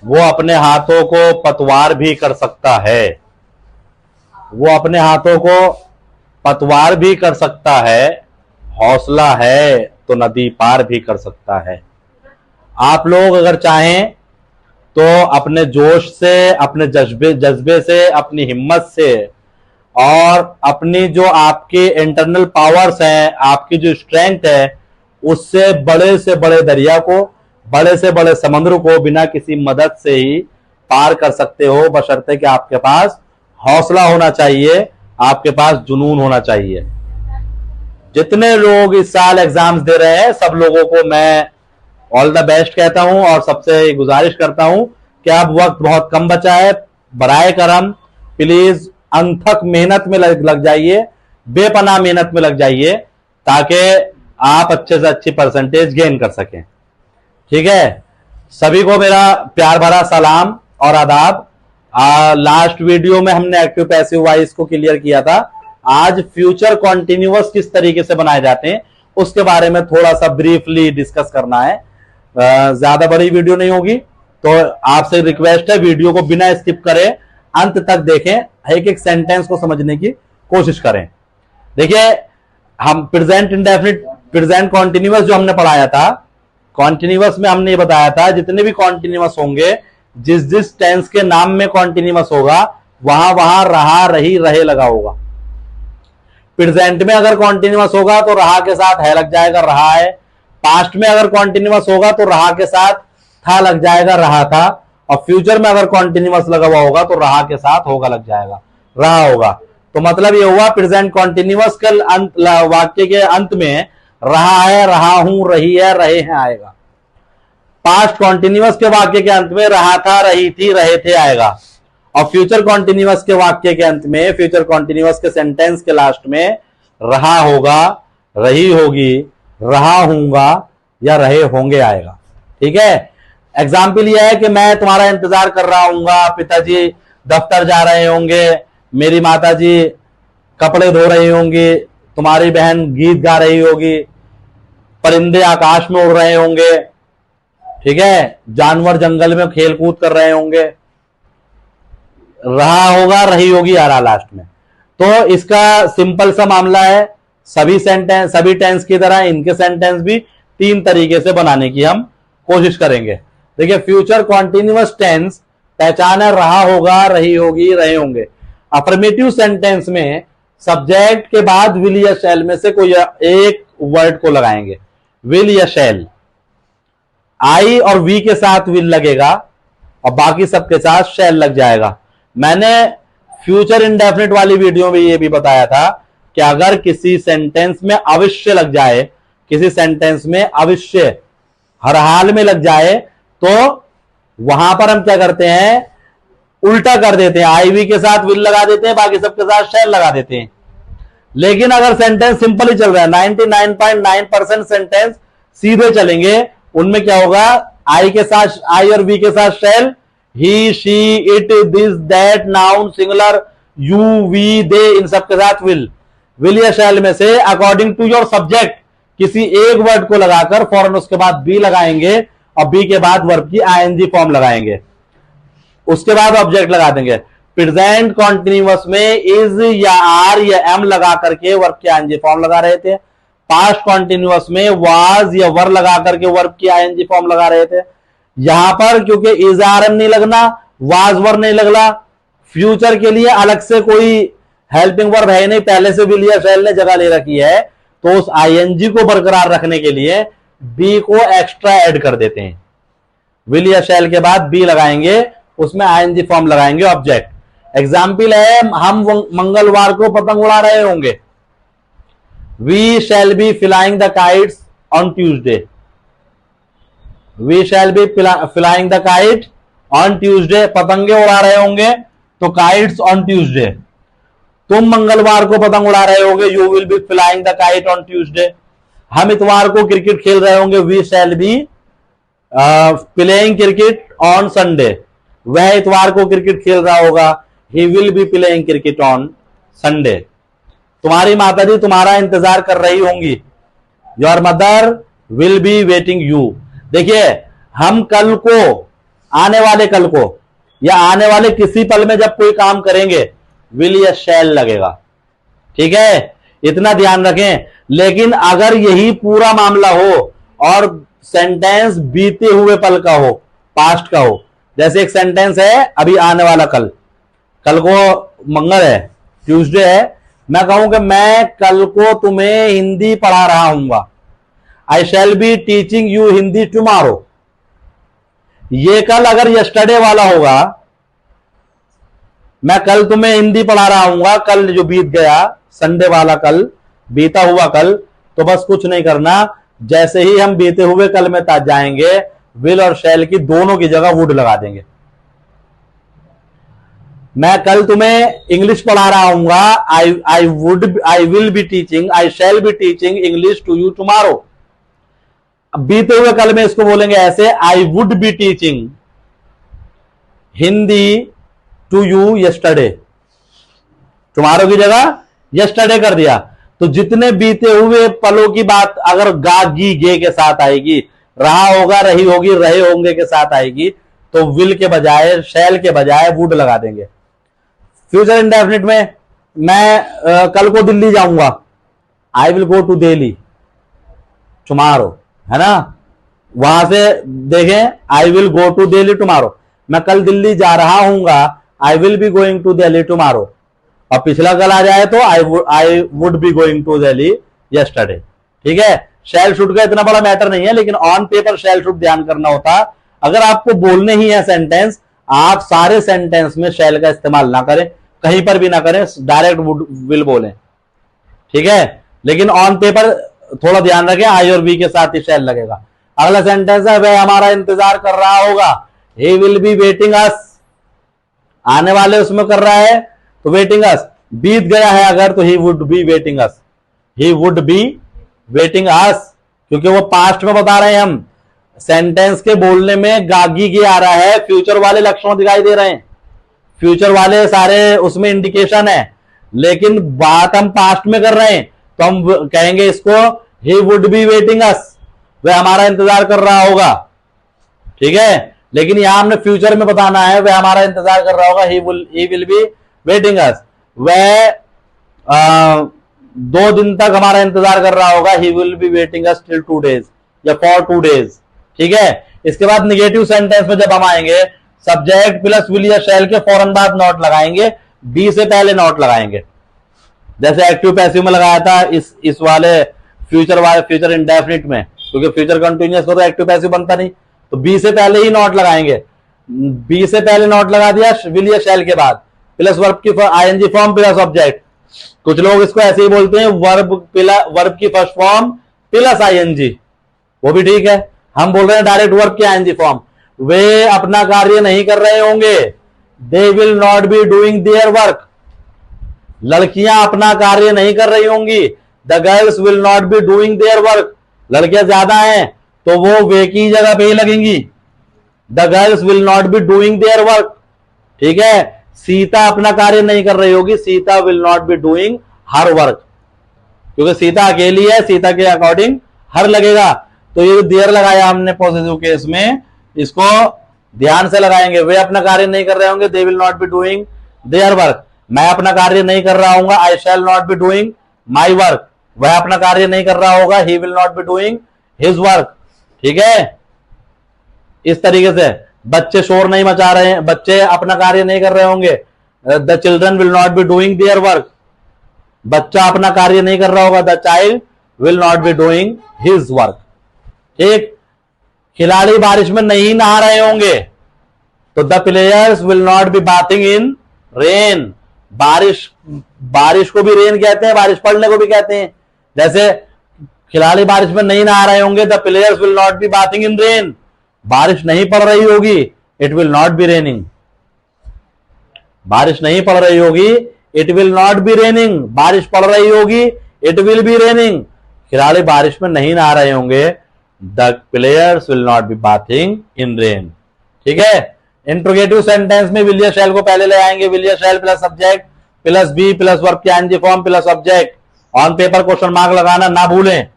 वो अपने हाथों को पतवार भी कर सकता है। वो अपने हाथों को पतवार भी कर सकता है। हौसला है तो नदी पार भी कर सकता है। आप लोग अगर चाहें तो अपने जोश से, अपने जज्बे से, अपनी हिम्मत से और अपनी जो आपकी इंटरनल पावर्स हैं, आपकी जो स्ट्रेंथ है, उससे बड़े से बड़े दरिया को, बड़े से बड़े समुद्र को बिना किसी मदद से ही पार कर सकते हो, बशर्ते कि आपके पास हौसला होना चाहिए, आपके पास जुनून होना चाहिए। जितने लोग इस साल एग्जाम्स दे रहे हैं, सब लोगों को मैं ऑल द बेस्ट कहता हूं और सबसे गुजारिश करता हूं कि अब वक्त बहुत कम बचा है, बराए करम प्लीज अनथक मेहनत में लग जाइए, बेपनाह मेहनत में लग जाइए, ताकि आप अच्छे से अच्छी परसेंटेज गेन कर सकें। ठीक है, सभी को मेरा प्यार भरा सलाम और आदाब। लास्ट वीडियो में हमने एक्टिव पैसिव वॉइस को क्लियर किया था। आज फ्यूचर कॉन्टिन्यूअस किस तरीके से बनाए जाते हैं उसके बारे में थोड़ा सा ब्रीफली डिस्कस करना है। ज्यादा बड़ी वीडियो नहीं होगी, तो आपसे रिक्वेस्ट है वीडियो को बिना स्किप करें अंत तक देखें, एक एक सेंटेंस को समझने की कोशिश करें। देखिए, हम प्रेजेंट इंडेफिनिट, प्रेजेंट कॉन्टिन्यूअस जो हमने पढ़ाया था, कॉन्टिन्यूअस में हमने ये बताया था जितने भी कॉन्टिन्यूअस होंगे, जिस जिस टेंस के नाम में कॉन्टिन्यूअस होगा वहां वहां रहा, रही, रहे लगा होगा। प्रेजेंट में अगर कॉन्टिन्यूअस होगा तो रहा के साथ है लग जाएगा, रहा है। पास्ट में अगर कॉन्टिन्यूअस होगा तो रहा के साथ था लग जाएगा, रहा था। और फ्यूचर में अगर कॉन्टिन्यूअस लगा हुआ होगा तो रहा के साथ होगा लग जाएगा, रहा होगा। तो मतलब ये हुआ प्रेजेंट कॉन्टिन्यूअस के वाक्य के अंत में रहा है, रहा हूं, रही है, रहे हैं आएगा। पास्ट कॉन्टिन्यूअस के वाक्य के अंत में रहा था, रही थी, रहे थे आएगा। और फ्यूचर कॉन्टिन्यूअस के वाक्य के अंत में, फ्यूचर कॉन्टिन्यूअस के सेंटेंस के लास्ट में रहा होगा, रही होगी, रहा हूंगा या रहे होंगे आएगा। ठीक है, एग्जाम्पल यह है कि मैं तुम्हारा इंतजार कर रहा हूंगा, पिताजी दफ्तर जा रहे होंगे, मेरी माताजी कपड़े धो रही होंगी, तुम्हारी बहन गीत गा रही होगी, परिंदे आकाश में उड़ रहे होंगे, ठीक है, जानवर जंगल में खेल कूद कर रहे होंगे। रहा होगा, रही होगी आ रहा लास्ट में। तो इसका सिंपल सा मामला है, सभी सेंटेंस, सभी टेंस की तरह इनके सेंटेंस भी तीन तरीके से बनाने की हम कोशिश करेंगे। देखिए, फ्यूचर कॉन्टिन्यूअस टेंस पहचान है, रहा होगा, रही होगी, रहे होंगे। अफर्मेटिव सेंटेंस में सब्जेक्ट के बाद विल या शैल में से कोई एक वर्ड को लगाएंगे, विल या शैल। आई और वी के साथ विल लगेगा और बाकी सबके साथ शैल लग जाएगा। मैंने फ्यूचर इंडेफिनिट वाली वीडियो में ये भी बताया था कि अगर किसी सेंटेंस में अवश्य लग जाए, किसी सेंटेंस में अवश्य हर हाल में लग जाए, तो वहां पर हम क्या करते हैं, उल्टा कर देते हैं, आई वी के साथ विल लगा देते हैं, बाकी सबके साथ शैल लगा देते हैं। लेकिन अगर सेंटेंस सिंपल ही चल रहा है, 99.9% सेंटेंस सीधे चलेंगे, उनमें क्या होगा, आई के साथ, आई और वी के साथ shall, he, she, it, this, that, noun, singular, you, we, they, इन सब के साथ विल या शैल में से अकॉर्डिंग टू योर सब्जेक्ट किसी एक वर्ड को लगाकर फौरन उसके बाद बी लगाएंगे और बी के बाद वर्ब की आईएनजी फॉर्म लगाएंगे, उसके बाद ऑब्जेक्ट लगा देंगे। प्रेजेंट कॉन्टिन्यूअस में इज या आर या एम लगा करके वर्ब की आईएनजी फॉर्म लगा रहे थे। पास्ट कॉन्टिन्यूअस में वाज या वर लगा करके वर्ब की आईएनजी फॉर्म लगा रहे थे। यहां पर क्योंकि इज आर एम नहीं लगना, वाज वर नहीं लगना, फ्यूचर के लिए अलग से कोई हेल्पिंग वर्ब है नहीं, पहले से विल या शैल ने जगह ले रखी है, तो उस आईएनजी को बरकरार रखने के लिए बी को एक्स्ट्रा ऐड कर देते हैं। विल या शैल के बाद बी लगाएंगे, उसमें आईएनजी फॉर्म लगाएंगे ऑब्जेक्ट। एग्जाम्पल है, हम मंगलवार को पतंग उड़ा रहे होंगे, we shall be flying the kites on Tuesday, we shall be flying the kite on Tuesday, पतंगे उड़ा रहे होंगे तो काइट्स ऑन ट्यूजडे। तुम मंगलवार को पतंग उड़ा रहे होगे, you will be flying the kite on Tuesday. हम इतवार को क्रिकेट खेल रहे होंगे, we shall be playing cricket on Sunday, वह इतवार को क्रिकेट खेल रहा होगा, he will be playing cricket on Sunday. तुम्हारी माताजी तुम्हारा इंतजार कर रही होंगी, your mother will be waiting you. देखिए, हम कल को आने वाले कल को या आने वाले किसी पल में जब कोई काम करेंगे विल या शैल लगेगा। ठीक है, इतना ध्यान रखें। लेकिन अगर यही पूरा मामला हो और सेंटेंस बीते हुए पल का हो, पास्ट का हो, जैसे एक सेंटेंस है अभी आने वाला कल, कल को मंगल है, ट्यूसडे है, मैं कहूं कि मैं कल को तुम्हें हिंदी पढ़ा रहा हूंगा, I shall be teaching you Hindi tomorrow. ये कल अगर यस्टरडे वाला होगा, मैं कल तुम्हें हिंदी पढ़ा रहा हूंगा, कल जो बीत गया, संडे वाला कल, बीता हुआ कल, तो बस कुछ नहीं करना, जैसे ही हम बीते हुए कल में जाएंगे विल और शैल की दोनों की जगह वुड लगा देंगे। मैं कल तुम्हें इंग्लिश पढ़ा रहा हूंगा, I will be teaching, I shall be teaching English to you tomorrow. अब बीते हुए कल में इसको बोलेंगे ऐसे, I would be teaching Hindi to you yesterday. Tomorrow की जगह यस्टरडे कर दिया। तो जितने बीते हुए पलों की बात अगर गा गी गे के साथ आएगी, रहा होगा रही होगी रहे होंगे के साथ आएगी, तो विल के बजाय शैल के बजाय वुड लगा देंगे। फ्यूचर इंडेफिनिट में मैं कल को दिल्ली जाऊंगा, I will go to Delhi tomorrow, है ना। वहां से देखें, I will go to Delhi tomorrow, मैं कल दिल्ली जा रहा हूंगा, I will be going to Delhi tomorrow. और पिछला कल आ जाए तो I would be going to Delhi yesterday. ठीक है, शैल शुड का इतना बड़ा मैटर नहीं है, लेकिन ऑन पेपर शैल शुड ध्यान करना होता। अगर आपको बोलने ही है सेंटेंस, आप सारे सेंटेंस में शैल का इस्तेमाल ना करें, कहीं पर भी ना करें, डायरेक्ट वुड विल बोलें। ठीक है, लेकिन ऑन पेपर थोड़ा ध्यान रखें, आई और बी के साथ ही शैल लगेगा। अगला सेंटेंस है, वह हमारा इंतजार कर रहा होगा, ही विल बी वेटिंग अस। आने वाले उसमें कर रहा है तो वेटिंग अस। बीत गया है अगर तो he would be waiting us, he would be waiting us, क्योंकि वो पास्ट में बता रहे हैं हम। सेंटेंस के बोलने में गागी की आ रहा है, फ्यूचर वाले लक्षण दिखाई दे रहे हैं, फ्यूचर वाले सारे उसमें इंडिकेशन है, लेकिन बात हम पास्ट में कर रहे हैं, तो हम कहेंगे इसको ही वुड बी वेटिंग अस, वह हमारा इंतजार कर रहा होगा। ठीक है, लेकिन यहां हमने फ्यूचर में बताना है, वह हमारा इंतजार कर रहा होगा, ही विल बी वेटिंग अस। वह 2 दिन तक हमारा इंतजार कर रहा होगा, he will be waiting us till 2 days या फॉर 2 days। ठीक है, इसके बाद निगेटिव सेंटेंस में जब हम आएंगे, सब्जेक्ट प्लस विल या शैल के फौरन बाद नॉट लगाएंगे, बी से पहले नॉट लगाएंगे। जैसे एक्टिव पैसिव में लगाया था इस वाले फ्यूचर इंडेफिनिट में, क्योंकि फ्यूचर कंटिन्यूअस को तो एक्टिव पैसिव बनता नहीं, तो बी से पहले ही नॉट लगाएंगे। बी से पहले नॉट लगा दिया विल या शैल के बाद, प्लस वर्ब की आईएनजी फॉर्म प्लस ऑब्जेक्ट। कुछ लोग इसको ऐसे ही बोलते हैं, वर्ब की फर्स्ट फॉर्म प्लस आईएनजी, वो भी ठीक है। हम बोल रहे हैं डायरेक्ट वर्ब की आईएनजी फॉर्म। वे अपना कार्य नहीं कर रहे होंगे, they will not be doing their work. लड़कियां अपना कार्य नहीं कर रही होंगी, the girls will not be doing their work. लड़कियां ज्यादा हैं तो वो वे की जगह पे ही लगेंगी, the girls will not be doing their work. ठीक है, सीता अपना कार्य नहीं कर रही होगी, Sita will not be doing her work, क्योंकि सीता अकेली है, सीता के अकॉर्डिंग हर लगेगा। तो ये देयर लगाया हमने पॉजिटिव केस में, इसको ध्यान से लगाएंगे। वे अपना कार्य नहीं कर रहे होंगे, they will not be doing their work. मैं अपना कार्य नहीं कर रहा हूंगा, I shall not be doing my work. वह अपना कार्य नहीं कर रहा होगा, he will not be doing his work. ठीक है, इस तरीके से बच्चे शोर नहीं मचा रहे हैं, बच्चे अपना कार्य नहीं कर रहे होंगे, the children will not be doing their work. बच्चा अपना कार्य नहीं कर रहा होगा, the child will not be doing his work. ठीक, खिलाड़ी बारिश में नहीं नहा रहे होंगे, तो the players will not B bathing in rain. बारिश को भी रेन कहते हैं, बारिश पड़ने को भी कहते हैं। जैसे खिलाड़ी बारिश में नहीं नहा रहे होंगे, the players will not B bathing in rain. बारिश नहीं पड़ रही होगी, it will not be raining. बारिश नहीं पड़ रही होगी, it will not be raining. बारिश पड़ रही होगी, इट विल बी रेनिंग। खिलाड़ी बारिश में नहीं नहा रहे होंगे, the players will not B bathing in rain. ठीक है, इंट्रोगेटिव सेंटेंस में विल या शैल को पहले ले आएंगे, विल या shall plus subject plus be plus verb की ING form plus object. On paper question mark लगाना ना भूलें।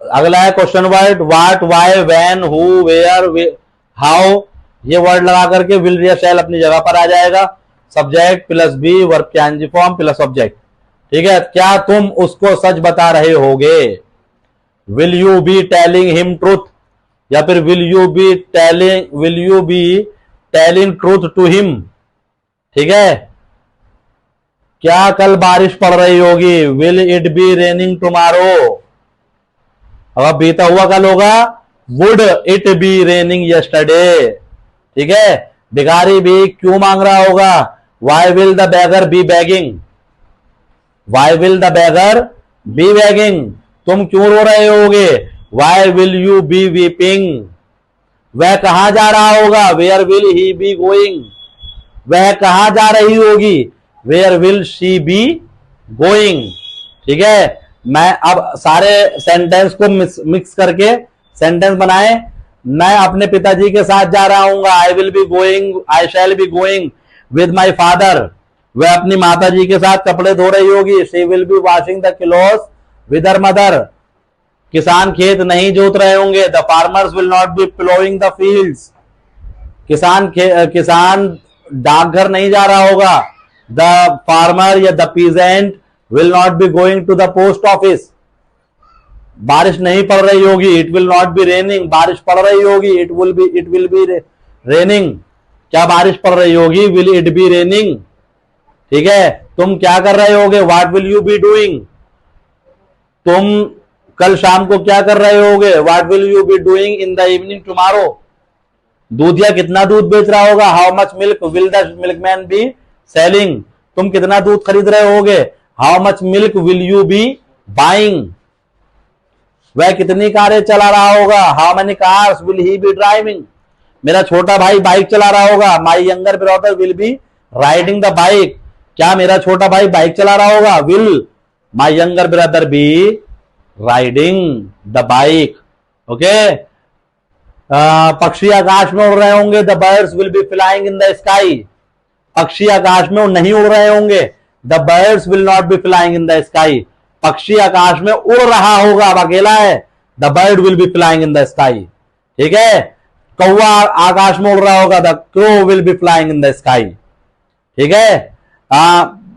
अगला है question word, what, why, when, who, where, how, ये वर्ड लगा करके विल या शैल अपनी जगह पर आ जाएगा। सब्जेक्ट प्लस बी, वर्ब के आईएनजी फॉर्म प्लस ऑब्जेक्ट। ठीक है, क्या तुम उसको सच बता रहे होगे? Will you be telling him truth, या फिर will you be telling truth to him. ठीक है, क्या कल बारिश पड़ रही होगी? Will it be raining tomorrow. अब बीता हुआ कल होगा, would it be raining yesterday. ठीक है, भिखारी भी क्यों मांग रहा होगा? Why will the beggar be begging, why will the beggar be begging. तुम क्यों रो रहे होगे? Why will you be weeping. वह कहां जा रहा होगा? Where will he be going. वह कहां जा रही होगी? Where will she be going. ठीक है, मैं अब सारे सेंटेंस को मिक्स करके सेंटेंस बनाए। मैं अपने पिताजी के साथ जा रहा हूँ, आई will be going, I shall be going with my father. वह अपनी माता जी के साथ कपड़े धो रही होगी, she will be washing the clothes with her mother. किसान खेत नहीं जोत रहे होंगे, the farmers will not be ploughing the fields. किसान डाकघर नहीं जा रहा होगा, द फार्मर या the peasant will not be going to the post office. बारिश नहीं पड़ रही होगी, it will not be raining. बारिश पड़ रही होगी, इट विल बी रेनिंग। क्या बारिश पड़ रही होगी? Will it be raining. ठीक है, तुम क्या कर रहे होगे? What will you be doing. तुम कल शाम को क्या कर रहे होगे? What will you be doing in the evening tomorrow. दूधिया कितना दूध बेच रहा होगा? How much milk will the milkman be selling. तुम कितना दूध खरीद रहे होगे? How much milk will you B buying. वह कितनी कारें चला रहा होगा? How many cars will he be driving. मेरा छोटा भाई बाइक चला रहा होगा, my younger brother will be riding the bike. क्या मेरा छोटा भाई बाइक चला रहा होगा? Will my younger brother be riding the bike. Okay, पक्षी आकाश में उड़ रहे होंगे, the birds will be flying in the sky. पक्षी आकाश में नहीं उड़ रहे होंगे, the birds will not be flying in the sky. पक्षी आकाश में उड़ रहा होगा, अब अकेला है, the bird will be flying in the sky. ठीक है, कौवा आकाश में उड़ रहा होगा, the crow will be flying in the sky. ठीक है,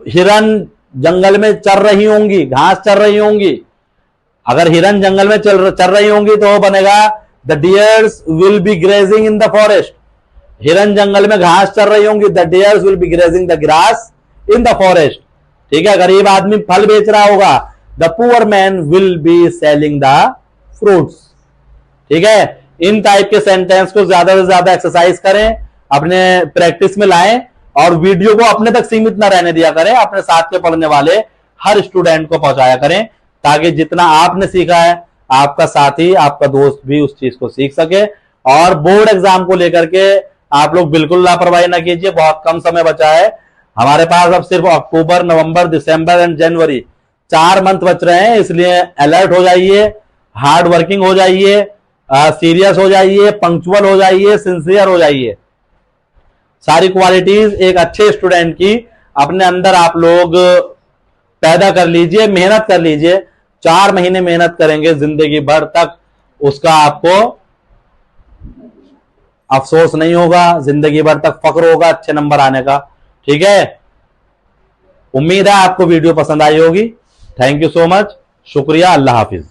हिरन जंगल में चर रही होंगी, घास चर रही होंगी। अगर हिरन जंगल में चर रही होंगी तो वो बनेगा the dears will be grazing in the forest. हिरन जंगल में घास चर रही होंगी, the dears will be grazing the grass in the forest. ठीक है, गरीब आदमी फल बेच रहा होगा, the poor man will be selling the fruits. ठीक है, इन टाइप के सेंटेंस को ज्यादा से ज्यादा एक्सरसाइज करें, अपने प्रैक्टिस में लाएं, और वीडियो को अपने तक सीमित ना रहने दिया करें, अपने साथ के पढ़ने वाले हर स्टूडेंट को पहुंचाया करें, ताकि जितना आपने सीखा है आपका साथी, आपका दोस्त भी उस चीज को सीख सके। और बोर्ड एग्जाम को लेकर के आप लोग बिल्कुल लापरवाही ना कीजिए, बहुत कम समय बचा है हमारे पास। अब सिर्फ अक्टूबर, नवंबर, दिसंबर एंड जनवरी 4 मंथ बच रहे हैं, इसलिए अलर्ट हो जाइए, हार्ड वर्किंग हो जाइए, सीरियस हो जाइए, पंक्चुअल हो जाइए, सिंसियर हो जाइए। सारी क्वालिटीज एक अच्छे स्टूडेंट की अपने अंदर आप लोग पैदा कर लीजिए, मेहनत कर लीजिए। 4 महीने मेहनत करेंगे, जिंदगी भर तक उसका आपको अफसोस नहीं होगा, जिंदगी भर तक फक्र होगा अच्छे नंबर आने का। ठीक है, उम्मीद है आपको वीडियो पसंद आई होगी। थैंक यू सो मच, शुक्रिया, अल्लाह हाफिज।